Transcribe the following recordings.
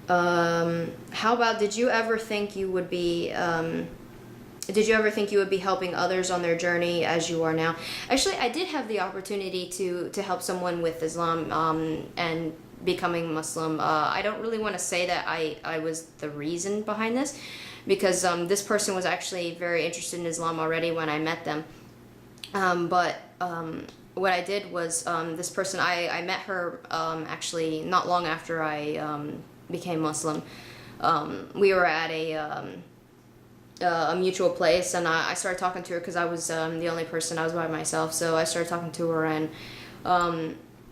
How about, did you ever think you would be helping others on their journey as you are now? Actually, I did have the opportunity to help someone with Islam, and becoming Muslim. I don't really want to say that I was the reason behind this, because this person was actually very interested in Islam already when I met them. But what I did was, this person, I met her actually not long after I became Muslim. We were at a mutual place, and I started talking to her because I was the only person. I was by myself, so I started talking to her, and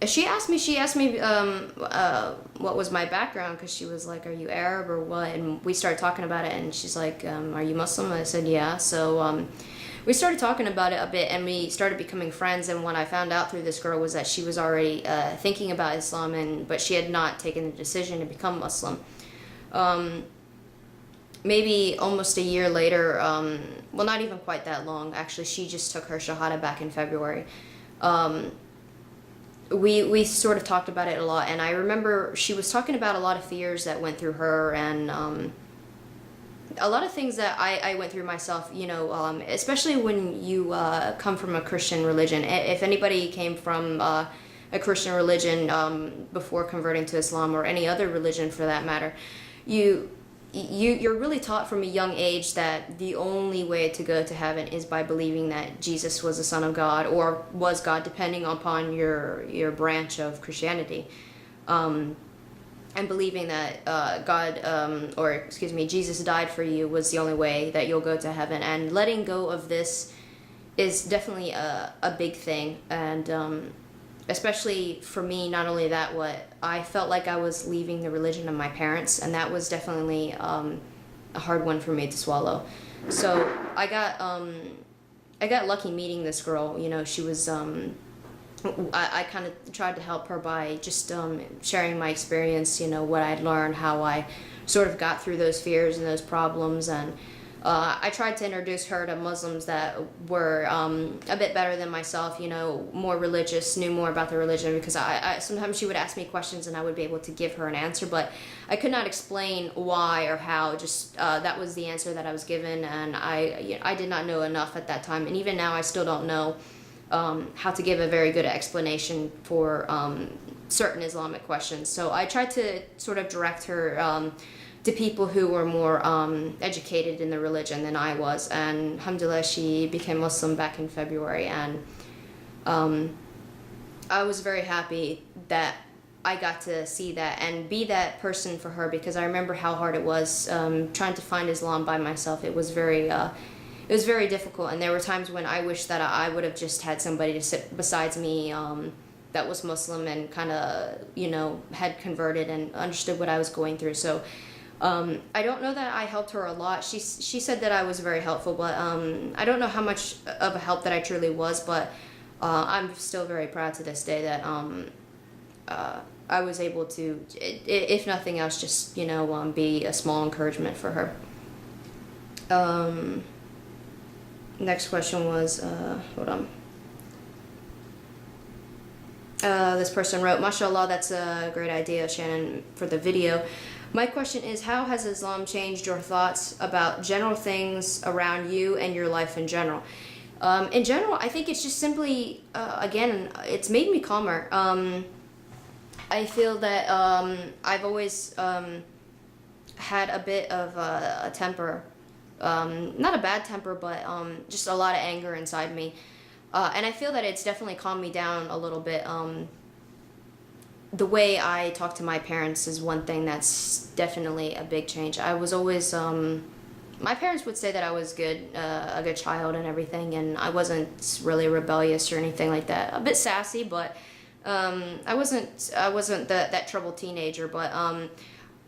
she asked me what was my background, because she was like, "Are you Arab or what?" And we started talking about it, and she's like, "Are you Muslim?" And I said, "Yeah." So we started talking about it a bit, and we started becoming friends. And what I found out through this girl was that she was already thinking about Islam, but she had not taken the decision to become Muslim. Maybe almost a year later, well, not even quite that long, actually, she just took her Shahada back in February. We sort of talked about it a lot, and I remember she was talking about a lot of fears that went through her, and a lot of things that I went through myself, especially when you come from a Christian religion. If anybody came from a Christian religion before converting to Islam, or any other religion for that matter, you're really taught from a young age that the only way to go to heaven is by believing that Jesus was the Son of God, or was God, depending upon your branch of Christianity. And believing that Jesus died for you was the only way that you'll go to heaven. And letting go of this is definitely a big thing. And especially for me, not only that, what I felt like I was leaving the religion of my parents, and that was definitely a hard one for me to swallow. So I got lucky meeting this girl. She was I kind of tried to help her by just sharing my experience, what I'd learned, how I sort of got through those fears and those problems, and I tried to introduce her to Muslims that were a bit better than myself, more religious, knew more about the religion, because I sometimes she would ask me questions and I would be able to give her an answer, but I could not explain why or how. Just that was the answer that I was given, and I did not know enough at that time, and even now I still don't know how to give a very good explanation for certain Islamic questions. So I tried to sort of direct her to people who were more educated in the religion than I was, and alhamdulillah, she became Muslim back in February, and I was very happy that I got to see that and be that person for her, because I remember how hard it was trying to find Islam by myself. It was very difficult, and there were times when I wished that I would have just had somebody to sit besides me that was Muslim and kind of, had converted and understood what I was going through. So I don't know that I helped her a lot. She said that I was very helpful, but I don't know how much of a help that I truly was, but I'm still very proud to this day that I was able to, if nothing else, just, be a small encouragement for her. Next question was, hold on. This person wrote, "MashaAllah, that's a great idea, Shannon, for the video. My question is, how has Islam changed your thoughts about general things around you and your life in general?" In general, I think it's just simply, again, it's made me calmer. I feel that I've always had a bit of a temper. Not a bad temper, but just a lot of anger inside me. And I feel that it's definitely calmed me down a little bit. The way I talk to my parents is one thing that's definitely a big change. I was always, my parents would say that I was a good child and everything, and I wasn't really rebellious or anything like that. A bit sassy, but I wasn't that troubled teenager, but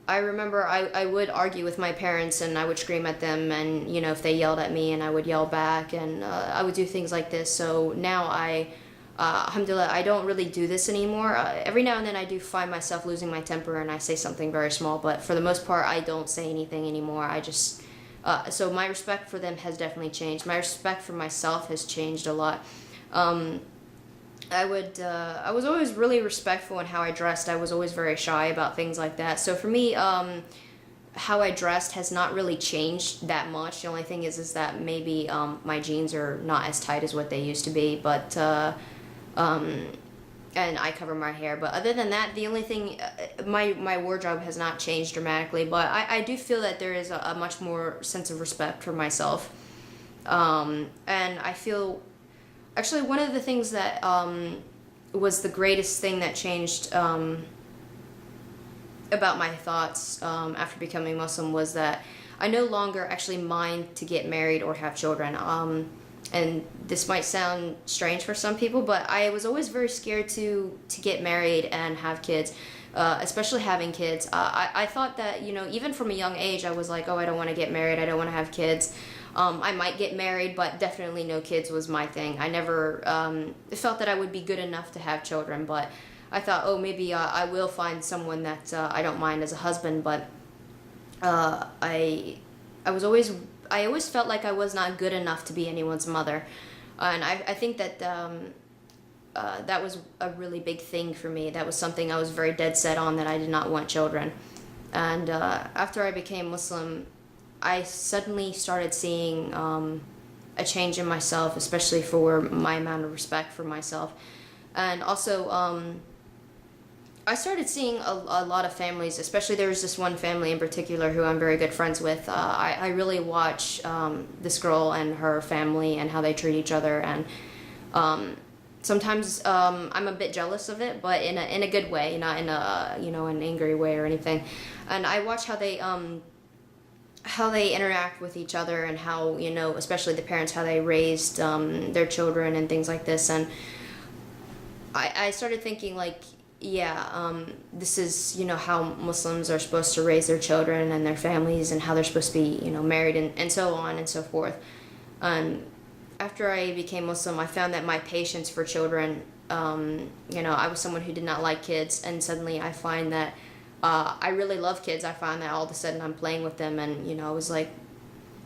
I remember I would argue with my parents, and I would scream at them, and if they yelled at me, and I would yell back, and I would do things like this. So now alhamdulillah, I don't really do this anymore. Every now and then I do find myself losing my temper and I say something very small, but for the most part I don't say anything anymore. I just so my respect for them has definitely changed. My respect for myself has changed a lot. I was always really respectful in how I dressed. I was always very shy about things like that. So for me, how I dressed has not really changed that much. The only thing is that maybe my jeans are not as tight as what they used to be, but and I cover my hair. But other than that, the only thing, my wardrobe has not changed dramatically. But I do feel that there is a much more sense of respect for myself, and I feel actually one of the things that was the greatest thing that changed. About my thoughts after becoming Muslim was that I no longer actually mind to get married or have children. And this might sound strange for some people, but I was always very scared to get married and have kids, especially having kids. I thought that, you know, even from a young age, I was like, oh, I don't want to get married. I don't want to have kids. I might get married, but definitely no kids was my thing. I never felt that I would be good enough to have children, but I thought, oh, maybe I will find someone that I don't mind as a husband, but I always felt like I was not good enough to be anyone's mother, and I think that that was a really big thing for me. That was something I was very dead set on, that I did not want children. And after I became Muslim, I suddenly started seeing a change in myself, especially for my amount of respect for myself, and also. I started seeing a lot of families, especially there was this one family in particular who I'm very good friends with. I really watch this girl and her family and how they treat each other, and sometimes I'm a bit jealous of it, but in a good way, not in a an angry way or anything. And I watch how they interact with each other, and how, you know, especially the parents, how they raised their children and things like this. And I started thinking, like, yeah, this is, you know, how Muslims are supposed to raise their children and their families, and how they're supposed to be, you know, married, and so on and so forth. After I became Muslim, I found that my patience for children, you know, I was someone who did not like kids, and suddenly I find that I really love kids. I find that all of a sudden I'm playing with them, and, you know, I was like,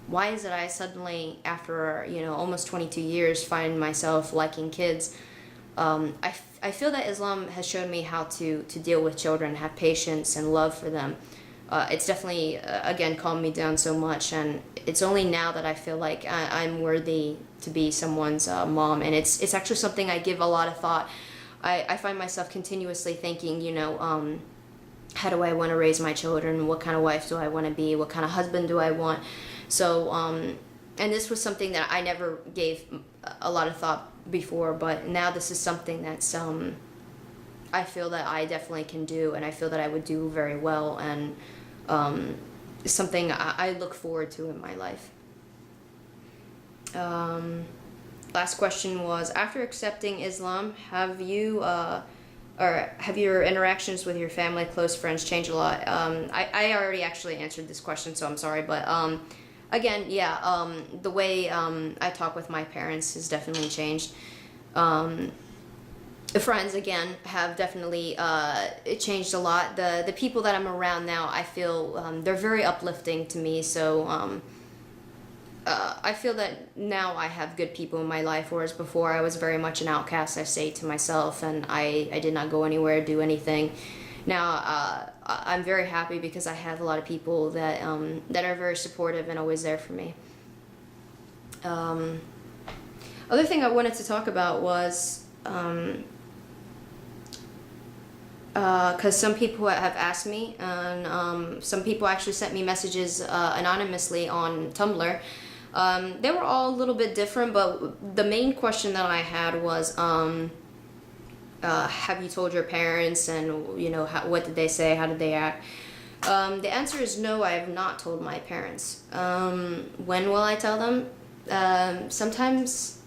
why is it I suddenly, after, you know, almost 22 years, find myself liking kids? I feel that Islam has shown me how to deal with children, have patience and love for them. It's definitely, again, calmed me down so much, and it's only now that I feel like I'm worthy to be someone's mom, and it's actually something I give a lot of thought. I find myself continuously thinking, you know, how do I want to raise my children? What kind of wife do I want to be? What kind of husband do I want? So, and this was something that I never gave a lot of thought before, but now this is something that's I feel that I definitely can do, and I feel that I would do very well, and something I look forward to in my life. Last question was, after accepting Islam, have your interactions with your family, close friends changed a lot? I already actually answered this question, so I'm sorry, but again, yeah, the way I talk with my parents has definitely changed. The friends, again, have definitely it changed a lot. The people that I'm around now, I feel they're very uplifting to me. So I feel that now I have good people in my life, whereas before I was very much an outcast. I stayed to myself, and I did not go anywhere, do anything. Now I'm very happy because I have a lot of people that that are very supportive and always there for me. Other thing I wanted to talk about was because some people have asked me, and some people actually sent me messages anonymously on Tumblr. They were all a little bit different, but the main question that I had was, have you told your parents, and, you know, what did they say, how did they act? The answer is no, I have not told my parents. When will I tell them? Sometimes,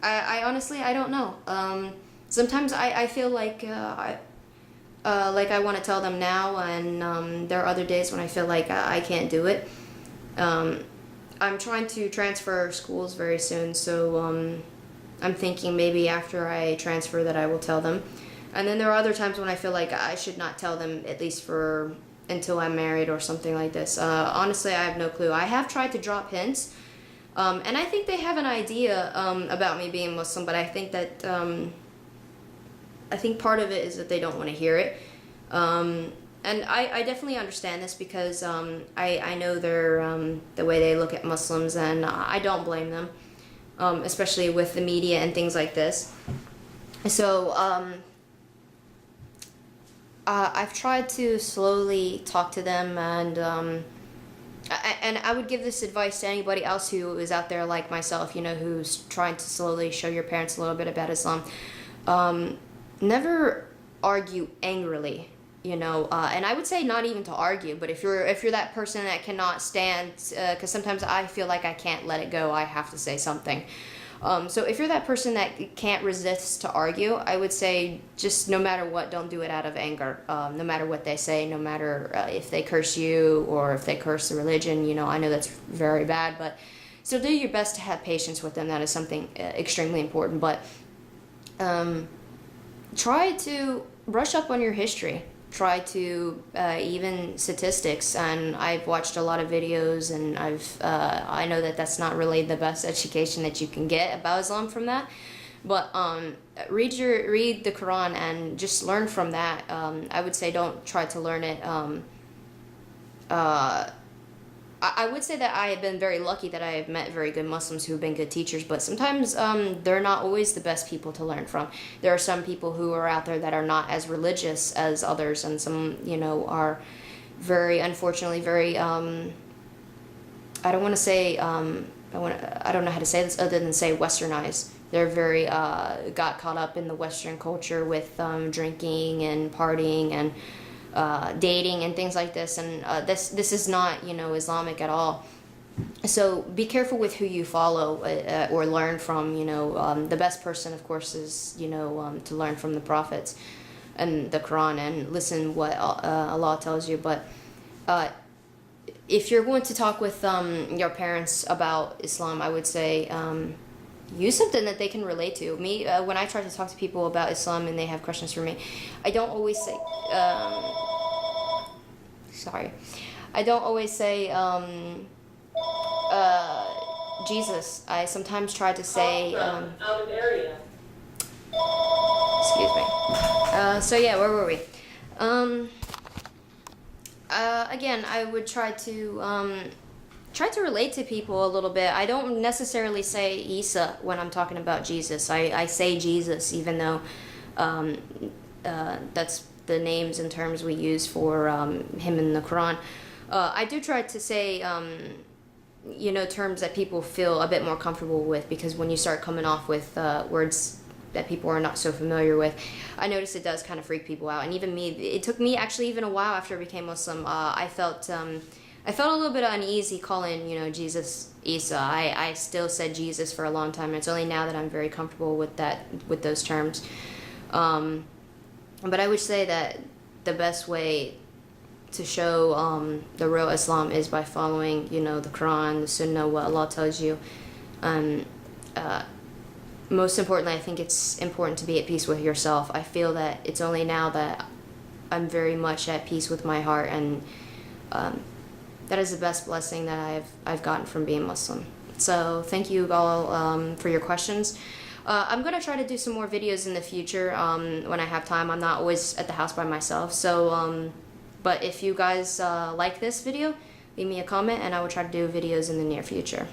I honestly, I don't know. Sometimes I feel like I want to tell them now, and there are other days when I feel like I can't do it. I'm trying to transfer schools very soon, so I'm thinking maybe after I transfer that I will tell them. And then there are other times when I feel like I should not tell them, at least for until I'm married or something like this. Honestly, I have no clue. I have tried to drop hints, and I think they have an idea about me being Muslim, but I think that I think part of it is that they don't want to hear it. And I definitely understand this because I know the way they look at Muslims, and I don't blame them, especially with the media and things like this. So I've tried to slowly talk to them, and I would give this advice to anybody else who is out there like myself, you know, who's trying to slowly show your parents a little bit about Islam. Never argue angrily, you know, and I would say not even to argue, but if you're that person that cannot stand, because sometimes I feel like I can't let it go, I have to say something. So if you're that person that can't resist to argue, I would say just no matter what, don't do it out of anger. No matter what they say, no matter if they curse you or if they curse the religion, you know, I know that's very bad, but still do your best to have patience with them. That is something extremely important. But try to brush up on your history. Try to even statistics, and I've watched a lot of videos, and I know that that's not really the best education that you can get about Islam from that, but read the Quran and just learn from that. I would say don't try to learn it. I would say that I have been very lucky that I have met very good Muslims who have been good teachers, but sometimes they're not always the best people to learn from. There are some people who are out there that are not as religious as others, and some, you know, are very, unfortunately, very, I don't want to say, I don't know how to say this other than say westernized. They're very, got caught up in the Western culture with drinking and partying and dating and things like this, and this is not, you know, Islamic at all. So be careful with who you follow or learn from. You know, the best person, of course, is, you know, to learn from the prophets and the Quran and listen what Allah tells you. But if you're going to talk with your parents about Islam, I would say use something that they can relate to. Me, when I try to talk to people about Islam and they have questions for me, I don't always say I don't always say Jesus. I sometimes try to say excuse me. So yeah, where were we? Again, I would try to relate to people a little bit. I don't necessarily say Isa when I'm talking about Jesus. I say Jesus, even though that's the names and terms we use for him in the Quran. I do try to say, you know, terms that people feel a bit more comfortable with, because when you start coming off with words that people are not so familiar with, I notice it does kind of freak people out. And even me, it took me actually even a while after I became Muslim. I felt a little bit uneasy calling, you know, Jesus Isa. I still said Jesus for a long time, and it's only now that I'm very comfortable with those terms. But I would say that the best way to show the real Islam is by following, you know, the Quran, the Sunnah, what Allah tells you. Most importantly, I think it's important to be at peace with yourself. I feel that it's only now that I'm very much at peace with my heart, and that is the best blessing that I've gotten from being Muslim. So thank you all for your questions. I'm going to try to do some more videos in the future when I have time. I'm not always at the house by myself. So, but if you guys like this video, leave me a comment and I will try to do videos in the near future.